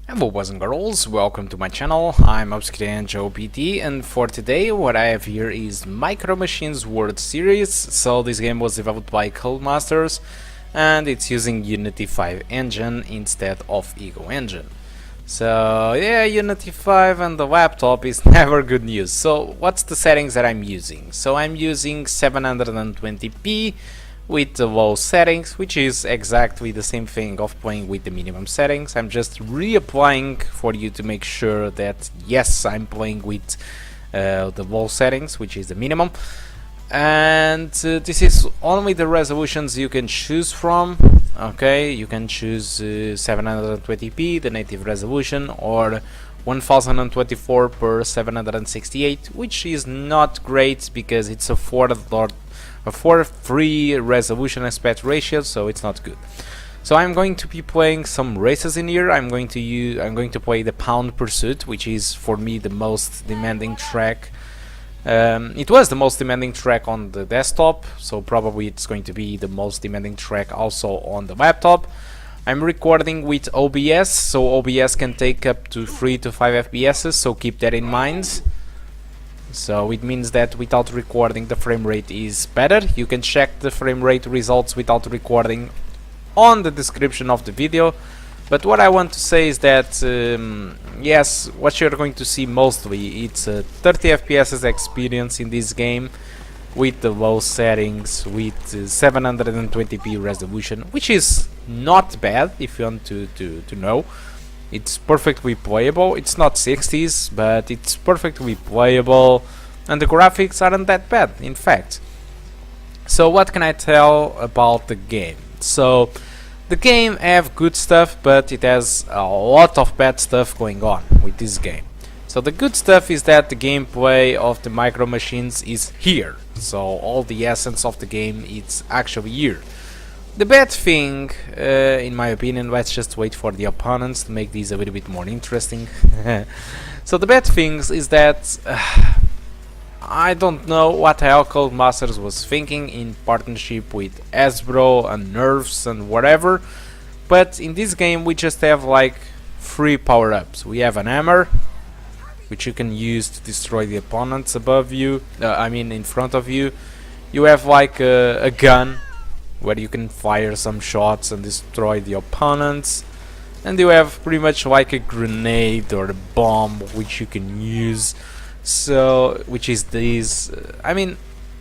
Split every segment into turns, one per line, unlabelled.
Hello boys and girls, welcome to my channel. I'm OPT, and for today what I have here is Micro Machines World Series. So this game was developed by Codemasters and it's using Unity 5 engine instead of Ego engine. So yeah, Unity 5 and the laptop is never good news. So what's the settings that I'm using? So I'm using 720p with the low settings, which is exactly the same thing of playing with the minimum settings. I'm just reapplying for you to make sure that yes, I'm playing with the low settings, which is the minimum. And this is only the resolutions you can choose from. Okay, you can choose 720p, the native resolution, or 1024 per 768, which is not great because it's a 4:3 resolution aspect ratio, so it's not good. So I'm going to be playing some races in here. I'm going to play the Pound Pursuit, which is for me the most demanding track. It was the most demanding track on the desktop, so probably it's going to be the most demanding track also on the laptop. I'm recording with OBS, so OBS can take up to 3 to 5 FPS, so keep that in mind. So it means that without recording the frame rate is better. You can check the frame rate results without recording on the description of the video. But what I want to say is that yes, what you're going to see mostly, it's a 30 FPS experience in this game with the low settings, with 720p resolution, which is not bad if you want to know. It's perfectly playable. It's not 60s, but it's perfectly playable, and the graphics aren't that bad, in fact. So what can I tell about the game? So the game have good stuff, but it has a lot of bad stuff going on with this game. So the good stuff is that the gameplay of the Micro Machines is here. So all the essence of the game is actually here. The bad thing, in my opinion, let's just wait for the opponents to make these a little bit more interesting. So the bad things is that I don't know what the hell Codemasters was thinking in partnership with Hasbro and Nerfs and whatever, but in this game we just have like 3 power-ups. We have an hammer, which you can use to destroy the opponents above you, in front of you. You have like a gun, where you can fire some shots and destroy the opponents, and you have pretty much like a grenade or a bomb which you can use. So which is this,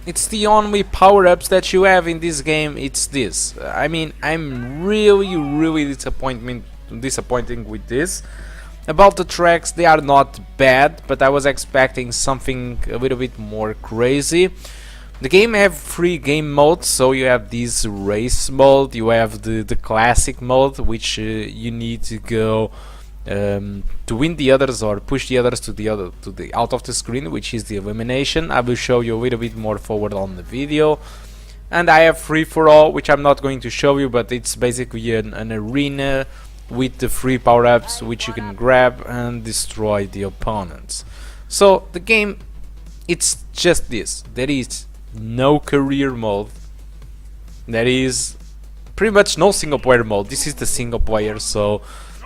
it's the only power-ups that you have in this game. It's this. I'm really disappointing with this. About the tracks, they are not bad, but I was expecting something a little bit more crazy. The game have 3 game modes, so you have this race mode, you have the classic mode, which you need to go to win the others or push the others to the out of the screen, which is the elimination. I will show you a little bit more forward on the video. And I have free for all, which I'm not going to show you, but it's basically an arena with the 3 power-ups which you can grab and destroy the opponents. So the game, it's just this. There is no career mode. There is pretty much no single player mode. This is the single player. So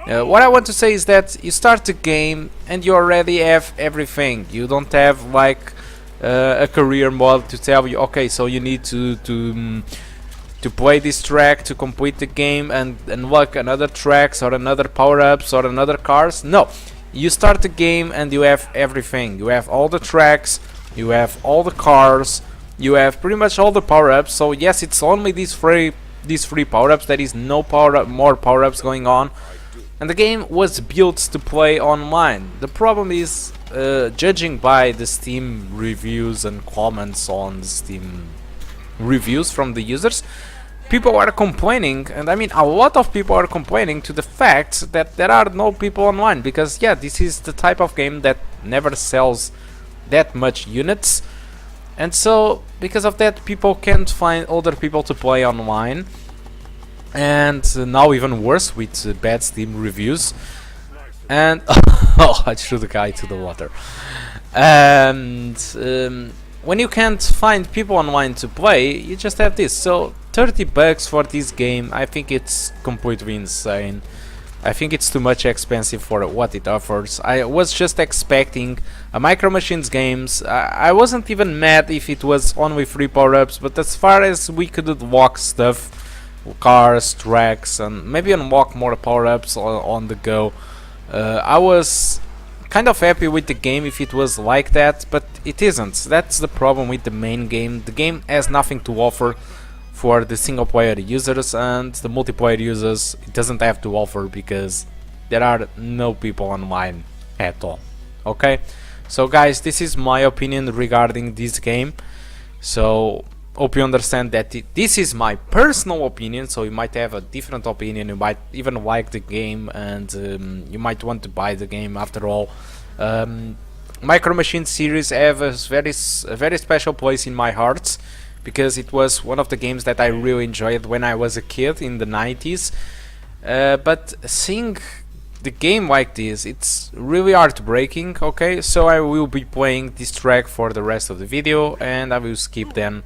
what I want to say is that you start the game and you already have everything. You don't have like a career mode to tell you, okay, so you need to play this track to complete the game and unlock another tracks or another power-ups or another cars. No, you start the game and you have everything. You have all the tracks, you have all the cars, you have pretty much all the power-ups. So yes, it's only these three power-ups. There is no more power-ups going on, and the game was built to play online. The problem is, judging by the Steam reviews and comments on the Steam reviews from the users, people are complaining, and a lot of people are complaining to the fact that there are no people online, because yeah, this is the type of game that never sells that much units. And so, because of that, people can't find other people to play online. And now even worse with bad Steam reviews. And oh, I threw the guy to the water. And when you can't find people online to play, you just have this. So 30 bucks for this game, I think it's completely insane. I think it's too much expensive for what it offers. I was just expecting a Micro Machines games. I wasn't even mad if it was only free power-ups, but as far as we could unlock stuff, cars, tracks, and maybe unlock more power-ups on the go, I was kind of happy with the game if it was like that, but it isn't. That's the problem with the main game. The game has nothing to offer for the single player users, and the multiplayer users it doesn't have to offer because there are no people online at all. Okay, so guys, this is my opinion regarding this game. So hope you understand that this is my personal opinion, so you might have a different opinion, you might even like the game, and you might want to buy the game. After all, Micro Machines series have a very special place in my heart, because it was one of the games that I really enjoyed when I was a kid in the 90s. But seeing the game like this, it's really heartbreaking. Okay, so I will be playing this track for the rest of the video, and I will skip then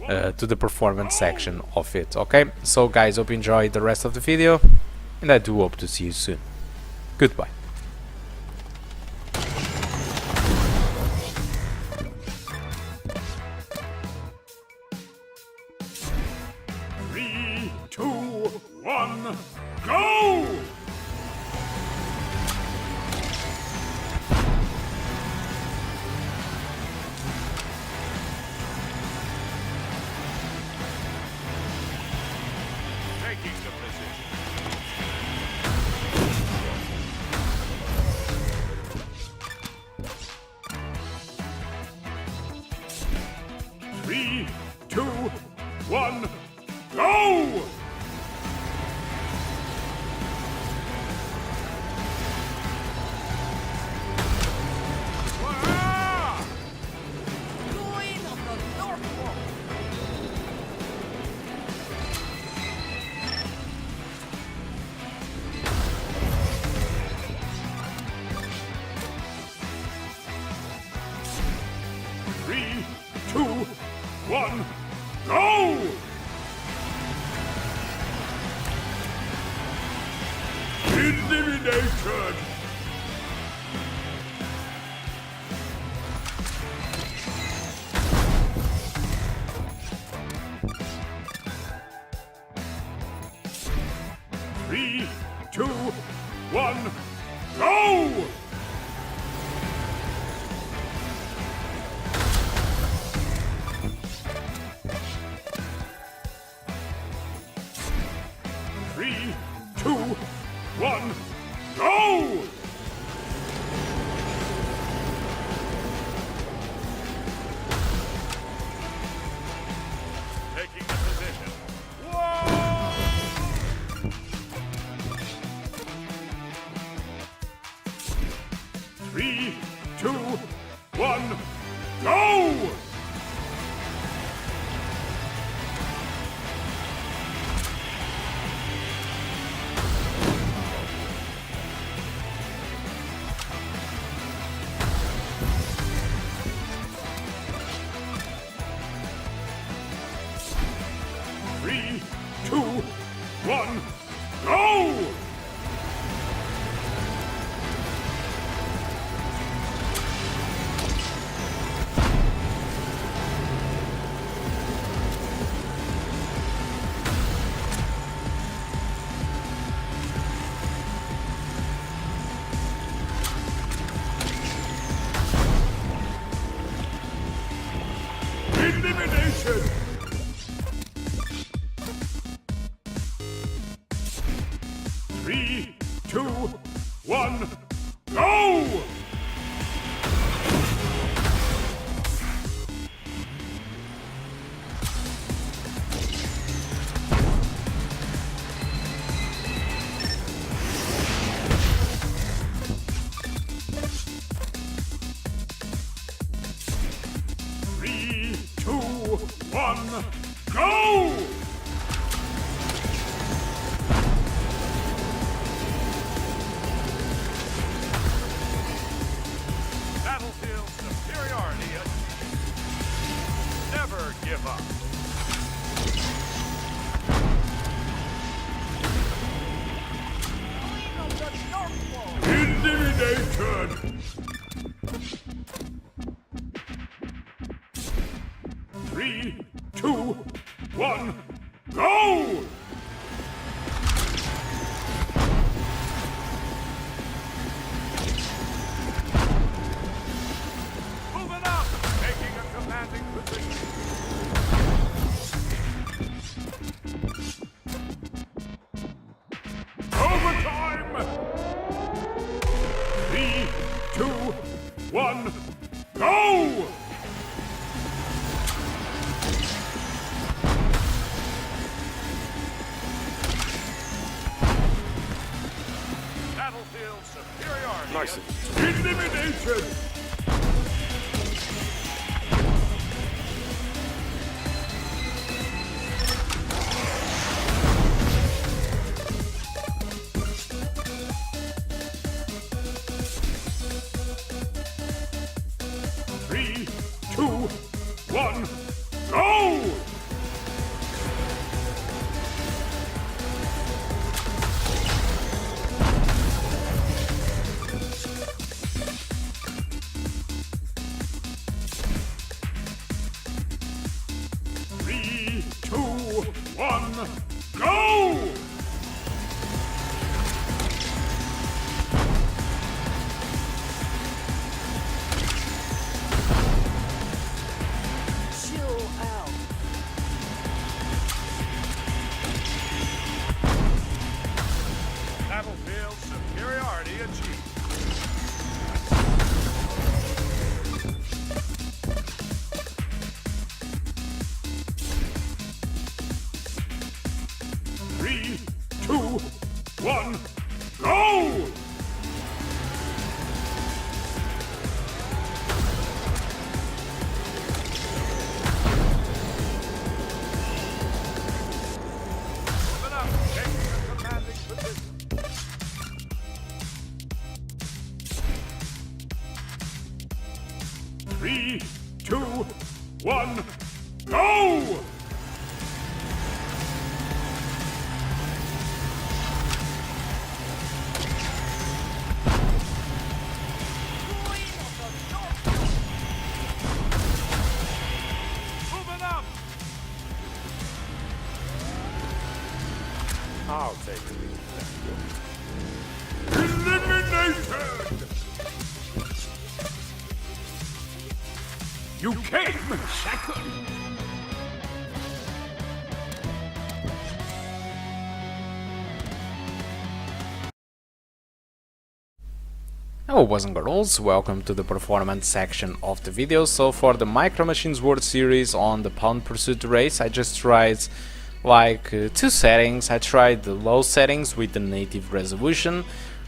to the performance section of it. Okay, so guys, hope you enjoyed the rest of the video, and I do hope to see you soon. Goodbye.
Go! Taking the position. 3, 2, 1, go! Three, two, one, go! Elimination! Three, two, one, go! Three, two, one, go! Taking the position. Whoa! 3, 2, 1, go! Three, two, one, go! Elimination! Three, two, one, go! Three, two, one, go! 1, go!
Battlefield superiority.
Nice. Elimination! Three, two, one, go! Three, two, one, go!
Chill out. Battlefield superiority achieved.
Three, two, one, go!
Open up. Taking a commanding position.
Three, two, one, go!
Moving up.
I'll take it.
Elimination! You came second!
Hello boys and girls, welcome to the performance section of the video. So for the Micro Machines World Series on the Pound Pursuit race, I just tried like two settings. I tried the low settings with the native resolution,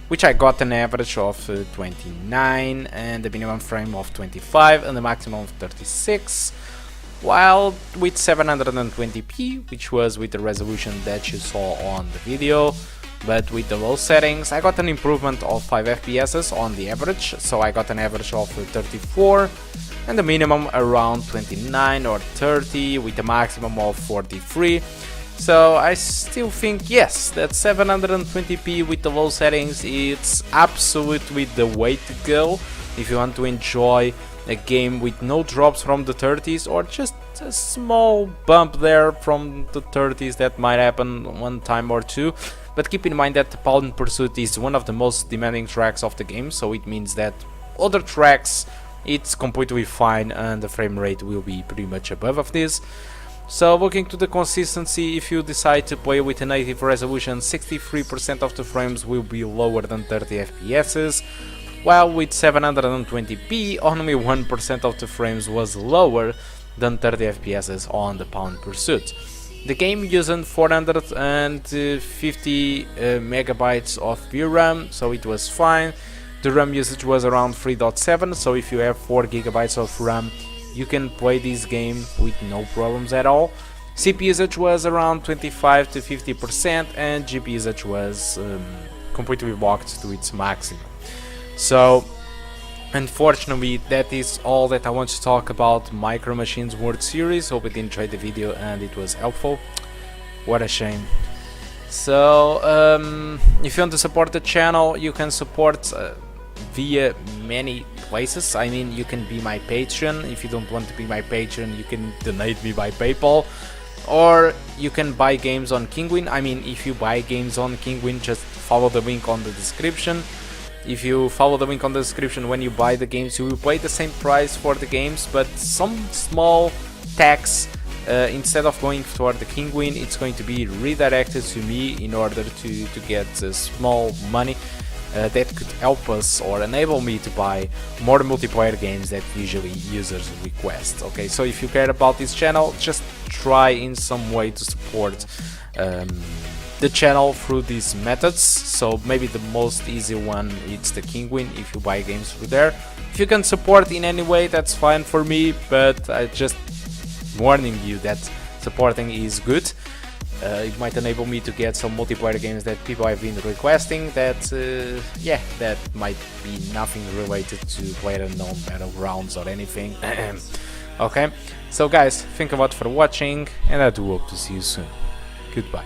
which I got an average of 29 and the minimum frame of 25 and the maximum of 36, while with 720p, which was with the resolution that you saw on the video. But with the low settings I got an improvement of 5 FPS on the average, so I got an average of 34 and the minimum around 29 or 30 with a maximum of 43. So I still think yes, that 720p with the low settings it's absolutely the way to go if you want to enjoy a game with no drops from the 30s or just a small bump there from the 30s that might happen one time or two. But keep in mind that the Pound Pursuit is one of the most demanding tracks of the game, so it means that other tracks it's completely fine and the frame rate will be pretty much above of this. So looking to the consistency, if you decide to play with a native resolution, 63% of the frames will be lower than 30 FPS, while with 720p only 1% of the frames was lower than 30 FPS on the Pound Pursuit. The game used 450 megabytes of VRAM, so it was fine. The RAM usage was around 3.7, so if you have 4 gigabytes of RAM, you can play this game with no problems at all. CPU usage was around 25 to 50%, and GPU usage was completely locked to its maximum. So, unfortunately, that is all that I want to talk about Micro Machines World Series. Hope you enjoyed the video and it was helpful. What a shame. So, if you want to support the channel, you can support via many places. I mean, you can be my patron. If you don't want to be my patron, you can donate me by PayPal. Or you can buy games on Kinguin. I mean, if you buy games on Kinguin, just follow the link on the description. If you follow the link on the description, when you buy the games, you will pay the same price for the games, but some small tax, instead of going toward the Kinguin, it's going to be redirected to me in order to get small money. that could help us or enable me to buy more multiplayer games that usually users request. Okay, so if you care about this channel, just try in some way to support the channel through these methods. So maybe the most easy one is the Kinguin, if you buy games through there. If you can support in any way, that's fine for me, but I just warning you that supporting is good. It might enable me to get some multiplayer games that people have been requesting that yeah, that might be nothing related to PlayerUnknown Battlegrounds or anything. Okay, so guys, thank you a lot for watching, and I do hope to see you soon. Goodbye.